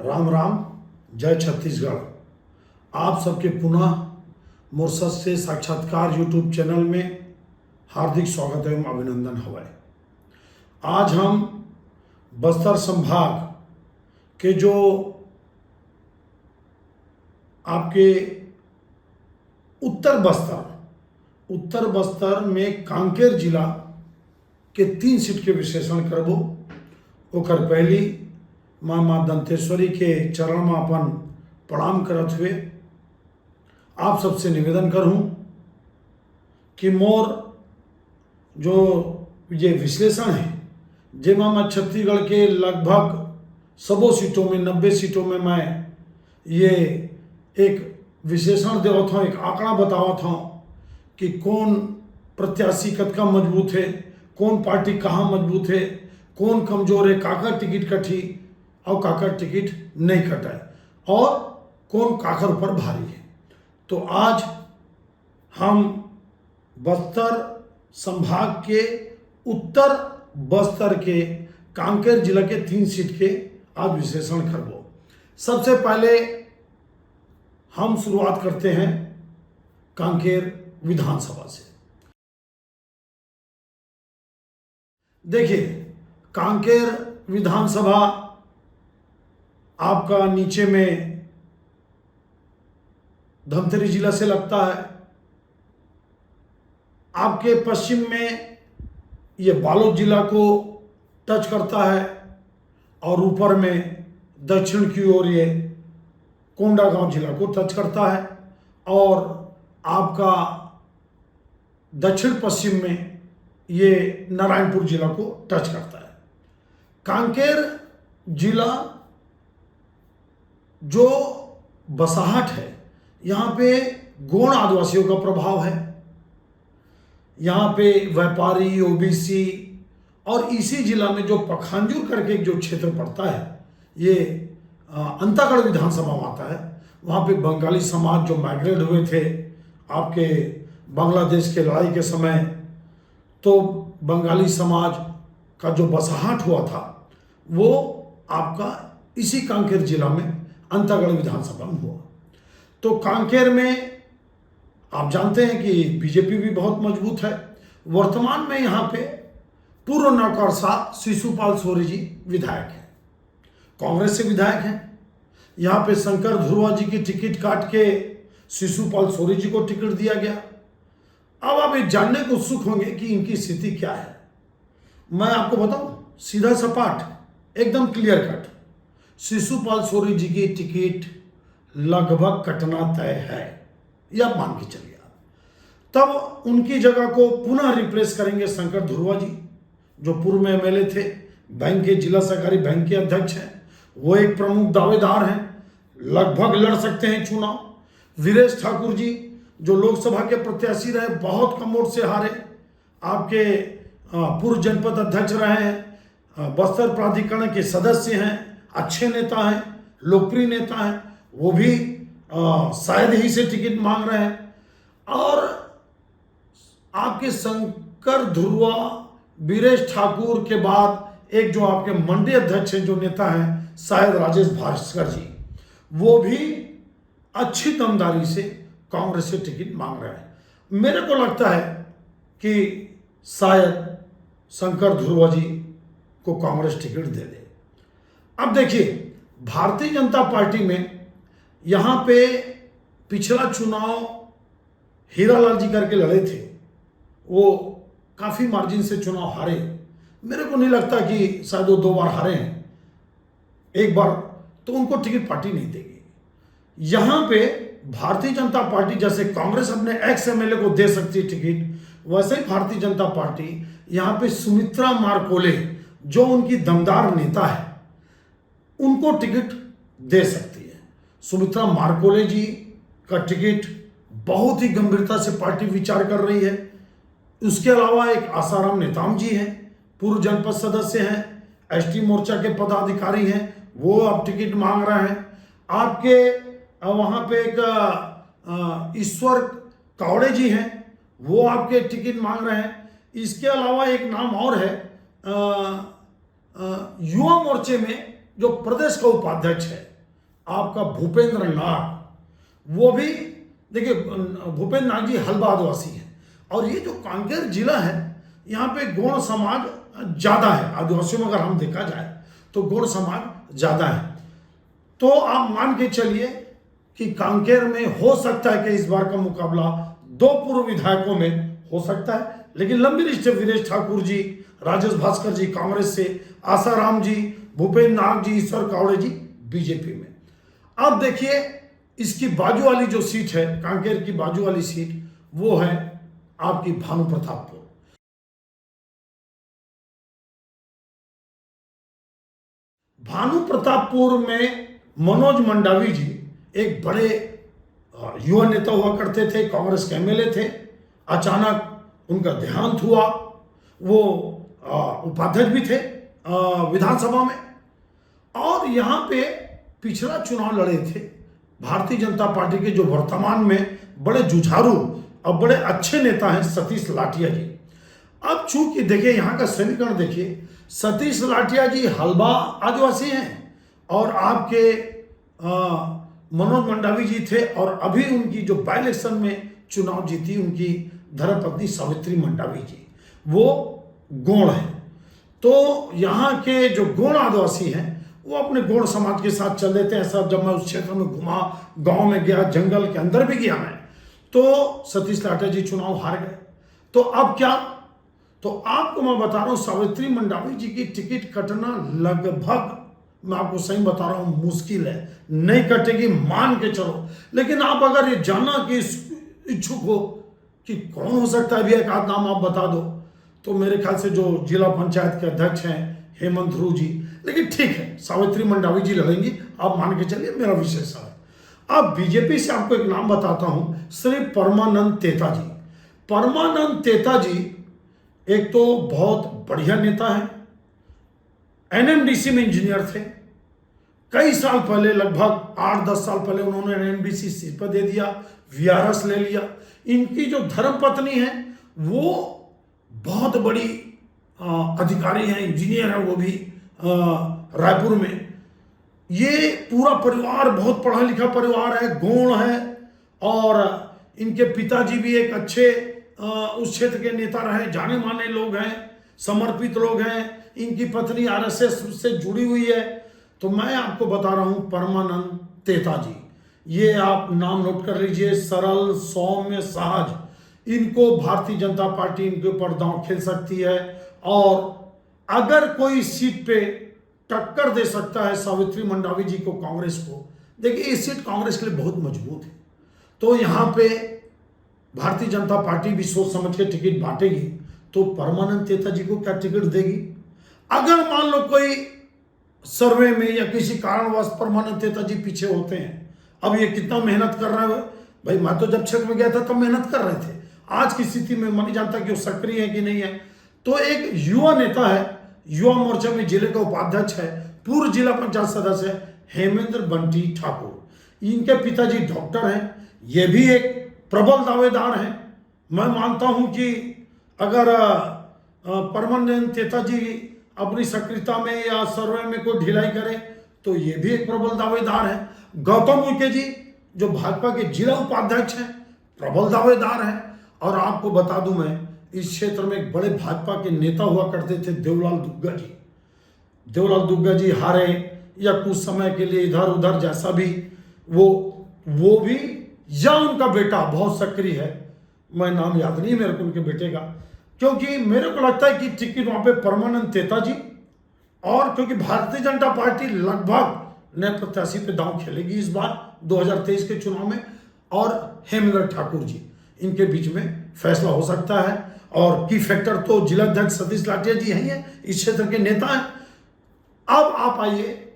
राम राम, जय छत्तीसगढ़। आप सबके पुनः मोरसद से साक्षात्कार यूट्यूब चैनल में हार्दिक स्वागत एवं अभिनंदन हवै। आज हम बस्तर संभाग के जो आपके उत्तर बस्तर में कांकेर जिला के 3 सीट के विश्लेषण करबो। ओकर पहली माँ दंतेश्वरी के चरण में अपन प्रणाम करत हुए आप सबसे निवेदन करूं कि मोर जो ये विश्लेषण है जेमा मैं छत्तीसगढ़ के लगभग सबों सीटों में 90 सीटों में मैं ये एक विश्लेषण देवत हूँ, एक आंकड़ा बतावत हूँ कि कौन प्रत्याशी कतका मजबूत है, कौन पार्टी कहाँ मजबूत है, कौन कमजोर है, काकर टिकट कटी और काकर टिकट नहीं कटाए और कौन काकर पर भारी है। तो आज हम बस्तर संभाग के उत्तर बस्तर के कांकेर जिला के 3 सीट के आज विश्लेषण करबो। सबसे पहले हम शुरुआत करते हैं कांकेर विधानसभा से। देखिए, कांकेर विधानसभा आपका नीचे में धमतरी जिला से लगता है, आपके पश्चिम में ये बालोद जिला को टच करता है और ऊपर में दक्षिण की ओर ये कोंडागांव जिला को टच करता है और आपका दक्षिण पश्चिम में ये नारायणपुर जिला को टच करता है। कांकेर जिला जो बसाहट है, यहाँ पे गोंड आदिवासियों का प्रभाव है। यहाँ पे व्यापारी, ओबीसी और इसी जिला में जो पखांजूर करके जो क्षेत्र पड़ता है, ये अंतागढ़ विधानसभा में आता है। वहाँ पे बंगाली समाज जो माइग्रेट हुए थे आपके बांग्लादेश के लड़ाई के समय, तो बंगाली समाज का जो बसाहट हुआ था वो आपका इसी कांकेर जिला में अंतागढ़ विधानसभा में हुआ। तो कांकेर में आप जानते हैं कि बीजेपी भी बहुत मजबूत है। वर्तमान में यहाँ पे पूर्व नौकरशाह शिशुपाल सोरी जी विधायक हैं, कांग्रेस से विधायक हैं। यहाँ पे शंकर धुर्वा जी की टिकट काट के शिशुपाल सोरी जी को टिकट दिया गया। अब आप ये जानने को उत्सुक होंगे कि इनकी स्थिति क्या है। मैं आपको बताऊं, सीधा सपाट एकदम क्लियर कट, शिशुपाल सोरी जी की टिकट लगभग कटना तय है, यह मान के चलिए। तब उनकी जगह को पुनः रिप्लेस करेंगे शंकर धुर्वा जी, जो पूर्व में एमएलए थे, बैंक के जिला सहकारी बैंक के अध्यक्ष हैं, वो एक प्रमुख दावेदार हैं, लगभग लड़ सकते हैं चुनाव। वीरेश ठाकुर जी जो लोकसभा के प्रत्याशी रहे, बहुत कम वोट से हारे, आपके पूर्व जनपद अध्यक्ष रहे हैं, बस्तर प्राधिकरण के सदस्य हैं, अच्छे नेता हैं, लोकप्रिय नेता हैं, वो भी शायद ही से टिकट मांग रहे हैं। और आपके शंकर धुर्वा, वीरेश ठाकुर के बाद एक जो आपके मंडी अध्यक्ष हैं, जो नेता हैं शायद राजेश भास्कर जी, वो भी अच्छी दमदारी से कांग्रेस से टिकट मांग रहे हैं। मेरे को लगता है कि शायद शंकर धुर्वा जी को कांग्रेस टिकट दे दे। अब देखिए, भारतीय जनता पार्टी में यहाँ पे पिछला चुनाव हीरालाल जी करके लड़े थे, वो काफ़ी मार्जिन से चुनाव हारे। मेरे को नहीं लगता कि शायद वो 2 बार हारे हैं, एक बार तो उनको टिकट पार्टी नहीं देगी। यहाँ पे भारतीय जनता पार्टी जैसे कांग्रेस अपने एक्स एमएलए को दे सकती है टिकट, वैसे ही भारतीय जनता पार्टी यहाँ पे सुमित्रा मारकोले जो उनकी दमदार नेता है उनको टिकट दे सकती है। सुमित्रा मारकोले जी का टिकट बहुत ही गंभीरता से पार्टी विचार कर रही है। उसके अलावा एक आसाराम नेताम जी हैं, पूर्व जनपद सदस्य हैं, एसटी मोर्चा के पदाधिकारी हैं, वो अब टिकट मांग रहे हैं। आपके वहाँ पे एक ईश्वर कावड़े जी हैं, वो आपके टिकट मांग रहे हैं। इसके अलावा एक नाम और है, युवा मोर्चे में जो प्रदेश का उपाध्यक्ष है आपका भूपेंद्र नाग, वो भी देखिए भूपेंद्र नाग जी हल्बा आदिवासी हैं। और ये जो कांकेर जिला है, यहाँ पे गौड़ समाज ज़्यादा है। आदिवासियों में अगर हम देखा जाए तो गौड़ समाज ज़्यादा है। तो आप मान के चलिए कि कांकेर में हो सकता है कि इस बार का मुकाबला दो पूर्व विधायकों में हो सकता है, लेकिन लंबी लिस्ट है। वीरेश ठाकुर जी, राजेश भास्कर जी कांग्रेस से, आसाराम जी, भूपेंद्र नाग जी, ईश्वर कावड़े जी बीजेपी में। अब देखिए इसकी बाजू वाली जो सीट है, कांकेर की बाजू वाली सीट, वो है आपकी भानु प्रतापपुर। भानु प्रतापपुर में मनोज मंडावी जी एक बड़े युवा नेता हुआ करते थे, कांग्रेस के एमएलए थे। अचानक उनका देहांत हुआ। वो उपाध्यक्ष भी थे विधानसभा में, और यहाँ पे पिछला चुनाव लड़े थे भारतीय जनता पार्टी के जो वर्तमान में बड़े जुझारू और बड़े अच्छे नेता हैं सतीश लाठिया जी। अब चूंकि देखिए यहाँ का समीकरण देखिए, सतीश लाठिया जी हल्बा आदिवासी हैं और आपके मनोज मंडावी जी थे, और अभी उनकी जो बाई इलेक्शन में चुनाव जीती उनकी धर्मपत्नी सावित्री मंडावी जी, वो गौड़ है। तो यहाँ के जो गौड़ आदिवासी हैं वो अपने गौड़ समाज के साथ चल देते हैं। सब जब मैं उस क्षेत्र में घुमा, गांव में गया, जंगल के अंदर भी गया मैं, तो सतीश लाठिया जी चुनाव हार गए। तो अब क्या, तो आपको मैं बता रहा हूं सावित्री मंडावी जी की टिकट कटना लगभग, मैं आपको सही बता रहा हूं, मुश्किल है, नहीं कटेगी मान के चलो। लेकिन आप अगर ये जानना कि इच्छुक हो कि कौन हो सकता है, भी एक आध नाम आप बता दो, तो मेरे ख्याल से जो जिला पंचायत के अध्यक्ष हैं हेमंत ध्रुव जी। लेकिन ठीक है, सावित्री मंडावी जी लड़ेंगी, आप मान के चलिए, मेरा विशेष है। अब बीजेपी से आपको एक नाम बताता हूं, श्री परमानंद तेता जी। परमानंद तेता जी एक तो बहुत बढ़िया नेता है, एनएमडीसी में इंजीनियर थे। कई साल पहले, लगभग 8-10 साल पहले उन्होंने एनएमडीसी इस्तीफा दे दिया, वीआरएस ले लिया। इनकी जो धर्मपत्नी है वो बहुत बड़ी अधिकारी हैं, इंजीनियर है, वो भी रायपुर में। ये पूरा परिवार बहुत पढ़ा लिखा परिवार है, गौड़ है, और इनके पिताजी भी एक अच्छे उस क्षेत्र के नेता रहे, जाने माने लोग हैं, समर्पित लोग हैं। इनकी पत्नी आरएसएस से जुड़ी हुई है। तो मैं आपको बता रहा हूं परमानंद तेता जी, ये आप नाम नोट कर लीजिए, सरल, सौम्य, सहज। इनको भारतीय जनता पार्टी इनके ऊपर दांव खेल सकती है, और अगर कोई सीट पे टक्कर दे सकता है सावित्री मंडावी जी को, कांग्रेस को, देखिए ये सीट कांग्रेस के लिए बहुत मजबूत है। तो यहाँ पे भारतीय जनता पार्टी भी सोच समझ के टिकट बांटेगी। तो परमानंद तेता जी को क्या टिकट देगी? अगर मान लो कोई सर्वे में या किसी कारणवश परमानंद तेता जी पीछे होते हैं, अब ये कितना मेहनत कर रहे हैं भाई, मैं तो जब क्षेत्र में गया था तब मेहनत कर रहे थे। आज की स्थिति में मैं नहीं जानता कि वो सक्रिय है कि नहीं है। तो एक युवा नेता है, युवा मोर्चा में जिले का उपाध्यक्ष है, पूर्व जिला पंचायत सदस्य है, हेमेंद्र बंटी ठाकुर। इनके पिताजी डॉक्टर हैं, ये भी एक प्रबल दावेदार हैं। मैं मानता हूं कि अगर परमानंद तेता जी अपनी सक्रियता में या सर्वे में कोई ढिलाई करे तो ये भी एक प्रबल दावेदार है। गौतम उइके जी जो भाजपा के जिला उपाध्यक्ष हैं, प्रबल दावेदार हैं। और आपको बता दूं, मैं इस क्षेत्र में एक बड़े भाजपा के नेता हुआ करते थे, देवलाल दुग्गा जी। देवलाल दुग्गा जी हारे या कुछ समय के लिए इधर उधर, जैसा भी वो भी, या उनका बेटा बहुत सक्रिय है, मैं नाम याद नहीं मेरे को उनके बेटे का, क्योंकि मेरे को लगता है कि टिकट वहां पे परमानंद तेता जी, और क्योंकि भारतीय जनता पार्टी लगभग नए प्रत्याशी पे दांव खेलेगी इस बार 2023 के चुनाव में, और हेमेंद्र ठाकुर जी, इनके बीच में फैसला हो सकता है। और की फैक्टर तो जिलाध्यक्ष सतीश लाठिया जी हैं, इस क्षेत्र के नेता हैं। अब आप आइए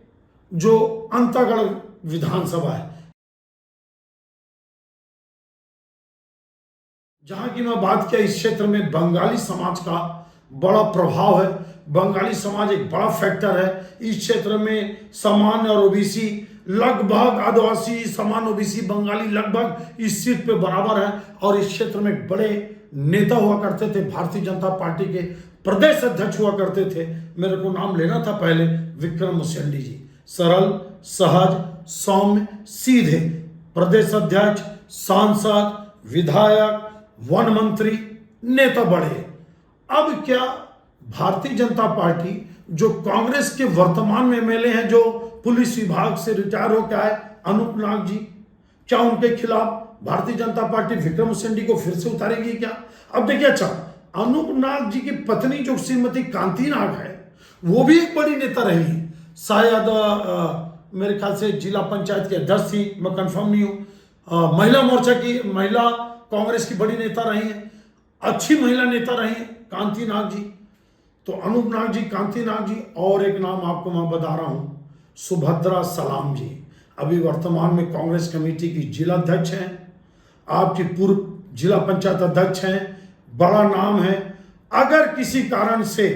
जो अंतागढ़ विधानसभा है, जहां की मैं बात किया, इस क्षेत्र में बंगाली समाज का बड़ा प्रभाव है। बंगाली समाज एक बड़ा फैक्टर है इस क्षेत्र में। सामान्य और ओबीसी लगभग, आदिवासी, सामान्य, ओबीसी, बंगाली लगभग इस सीट पे बराबर है। और इस क्षेत्र में बड़े नेता हुआ करते थे, भारतीय जनता पार्टी के प्रदेश अध्यक्ष हुआ करते थे, मेरे को नाम लेना था पहले, विक्रम मुसेंडी जी। सरल, सहज, सौम्य, सीधे प्रदेश अध्यक्ष, सांसद, विधायक, वन मंत्री, नेता बढ़े। अब क्या भारतीय जनता पार्टी जो कांग्रेस के वर्तमान में एमएलए हैं, जो पुलिस विभाग से रिटायर होकर आए, अनूप नाग जी, क्या उनके खिलाफ भारतीय जनता पार्टी विक्रम उसेंडी को फिर से उतारेगी क्या? अब देखिए, अच्छा, अनूप नाग जी की पत्नी जो श्रीमती कांति नाग है, वो भी एक बड़ी नेता रही है। शायद मेरे ख्याल से जिला पंचायत की अध्यक्ष थी, मैं कंफर्म नहीं हूं। महिला मोर्चा की, महिला कांग्रेस की बड़ी नेता रही है, अच्छी महिला नेता रही है कांति नाग जी। तो अनूप नाग जी, कांति नाग जी, और एक नाम आपको मैं बता रहा हूं, सुभद्रा सलाम जी, अभी वर्तमान में कांग्रेस कमेटी की जिला अध्यक्ष हैं, आपकी पूर्व जिला पंचायत अध्यक्ष हैं, बड़ा नाम है। अगर किसी कारण से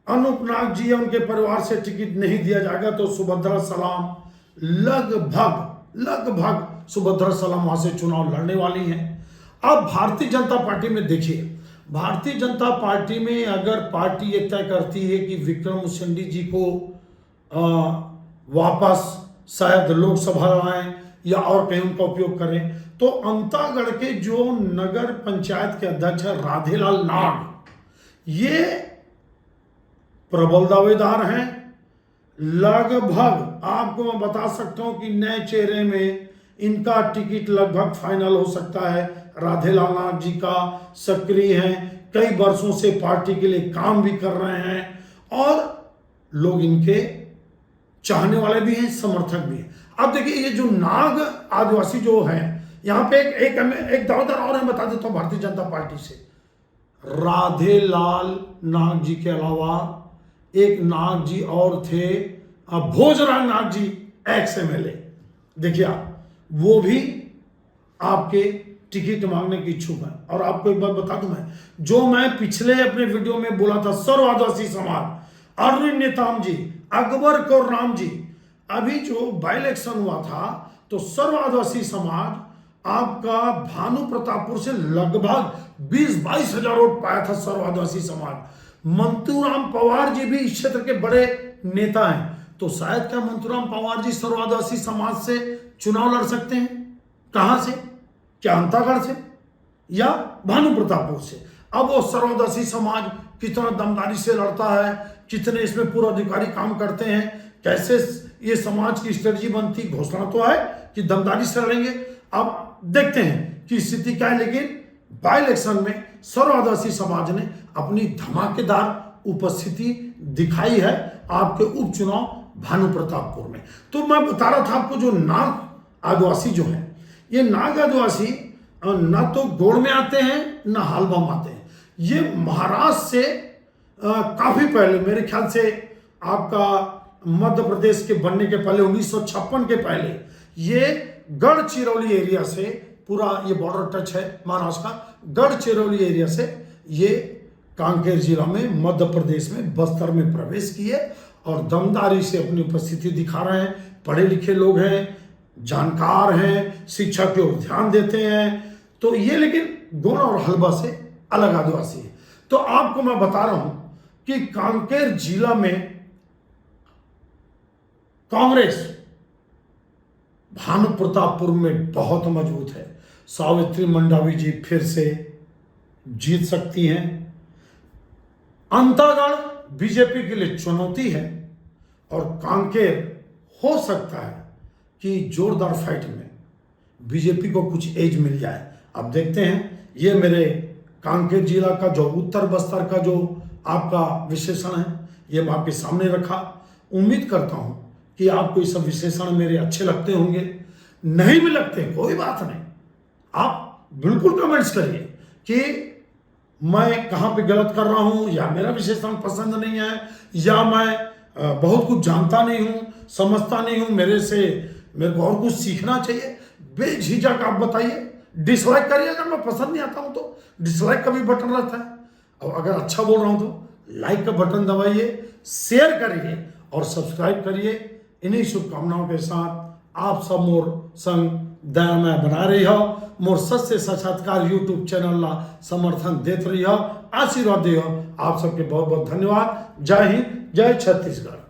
अनूप नाग जी या उनके परिवार से टिकट नहीं दिया जाएगा तो सुभद्रा सलाम लगभग सुभद्रा सलाम वहां से चुनाव लड़ने वाली हैं। अब भारतीय जनता पार्टी में देखिए, भारतीय जनता पार्टी में अगर पार्टी ये तय करती है कि विक्रम उसेंडी जी को वापस शायद लोकसभा लाएं या और कहीं उनका उपयोग करें, तो अंतागढ़ के जो नगर पंचायत के अध्यक्ष है राधेलाल नाग, ये प्रबल दावेदार हैं। लगभग आपको मैं बता सकता हूं कि नए चेहरे में इनका टिकट लगभग फाइनल हो सकता है। राधेलाल नाग जी का सक्रिय हैं, कई वर्षों से पार्टी के लिए काम भी कर रहे हैं और लोग इनके चाहने वाले भी हैं, समर्थक भी हैं। अब देखिए, ये जो नाग आदिवासी जो है, यहां पे एक दावेदार और है, बता देता हूं भारतीय जनता पार्टी से। राधेलाल नाग जी के अलावा एक नाग जी और थे, भोजराज नाग जी, एक्स एमएलए। देखिए आप, वो भी आपके टिकट मांगने की इच्छुक है। और आपको एक बात बता दूं, मैं जो मैं पिछले अपने वीडियो में बोला था, सर्व आदिवासी समाज, अरविंद नेताम जी, अकबर कौर राम जी, अभी जो बाई इलेक्शन हुआ था तो सर्व आदिवासी समाज आपका भानु प्रतापपुर से लगभग 20-22 हजार वोट पाया था। सर्व आदिवासी समाज, मंतूराम पवार जी भी इस क्षेत्र के बड़े नेता हैं, तो शायद क्या मंतूराम पवार जी सर्व आदिवासी समाज से चुनाव लड़ सकते हैं? कहां से? क्या अंतागढ़ से या भानु प्रतापपुर से? अब वो सर्व आदिवासी समाज कितना दमदारी से लड़ता है, कितने इसमें पूर्व अधिकारी काम करते हैं, कैसे ये समाज की स्ट्रेटजी बनती, घोषणा तो है कि दमदारी से लड़ेंगे। अब देखते हैं कि स्थिति क्या है, लेकिन बाई इलेक्शन में सर्व आदिवासी समाज ने अपनी धमाकेदार उपस्थिति दिखाई है आपके उपचुनाव भानु प्रतापपुर में। तो मैं बता रहा था आपको, जो नाग आदिवासी जो है, ये नाग आदिवासी ना तो गोड़ में आते हैं ना हालबा में आते हैं। ये महाराष्ट्र से काफी पहले, मेरे ख्याल से आपका मध्य प्रदेश के बनने के पहले 1956 के पहले, ये गढ़चिरौली एरिया से, पूरा ये बॉर्डर टच है महाराष्ट्र का, गढ़चिरौली एरिया से ये कांकेर जिला में, मध्य प्रदेश में, बस्तर में प्रवेश किए और दमदारी से अपनी उपस्थिति दिखा रहे हैं। पढ़े लिखे लोग हैं, जानकार हैं, शिक्षा की ओर ध्यान देते हैं। तो ये लेकिन गोंड और हलबा से अलग आदिवासी है। तो आपको मैं बता रहा हूं कि कांकेर जिला में कांग्रेस भानु प्रतापपुर में बहुत मजबूत है। सावित्री मंडावी जी फिर से जीत सकती हैं। अंतागढ़ बीजेपी के लिए चुनौती है और कांकेर हो सकता है कि जोरदार फाइट में बीजेपी को कुछ एज मिल जाए। अब देखते हैं। ये मेरे कांकेर जिला का जो उत्तर बस्तर का जो आपका विश्लेषण है, ये मैं आपके सामने रखा। उम्मीद करता हूं कि आपको ये सब विश्लेषण मेरे अच्छे लगते होंगे। नहीं भी लगते कोई बात नहीं, आप बिल्कुल कमेंट्स करिए कि मैं कहां पे गलत कर रहा हूं, या मेरा विश्लेषण पसंद नहीं है, या मैं बहुत कुछ जानता नहीं हूं, समझता नहीं हूं, मेरे को और कुछ सीखना चाहिए। बेझिझक आप बताइए। डिसलाइक करिए अगर मैं पसंद नहीं आता हूं तो, डिसलाइक का भी बटन रहता है। और अगर अच्छा बोल रहा हूं तो लाइक का बटन दबाइए, शेयर करिए और सब्सक्राइब करिए। इन्हीं शुभकामनाओं के साथ आप सब मोर संग दयामय बना रही हो, मोर सत्य साक्षात्कार यूट्यूब चैनल ला समर्थन देते रही हो, आशीर्वाद दियो। आप सबके बहुत बहुत धन्यवाद। जय हिंद, जय छत्तीसगढ़।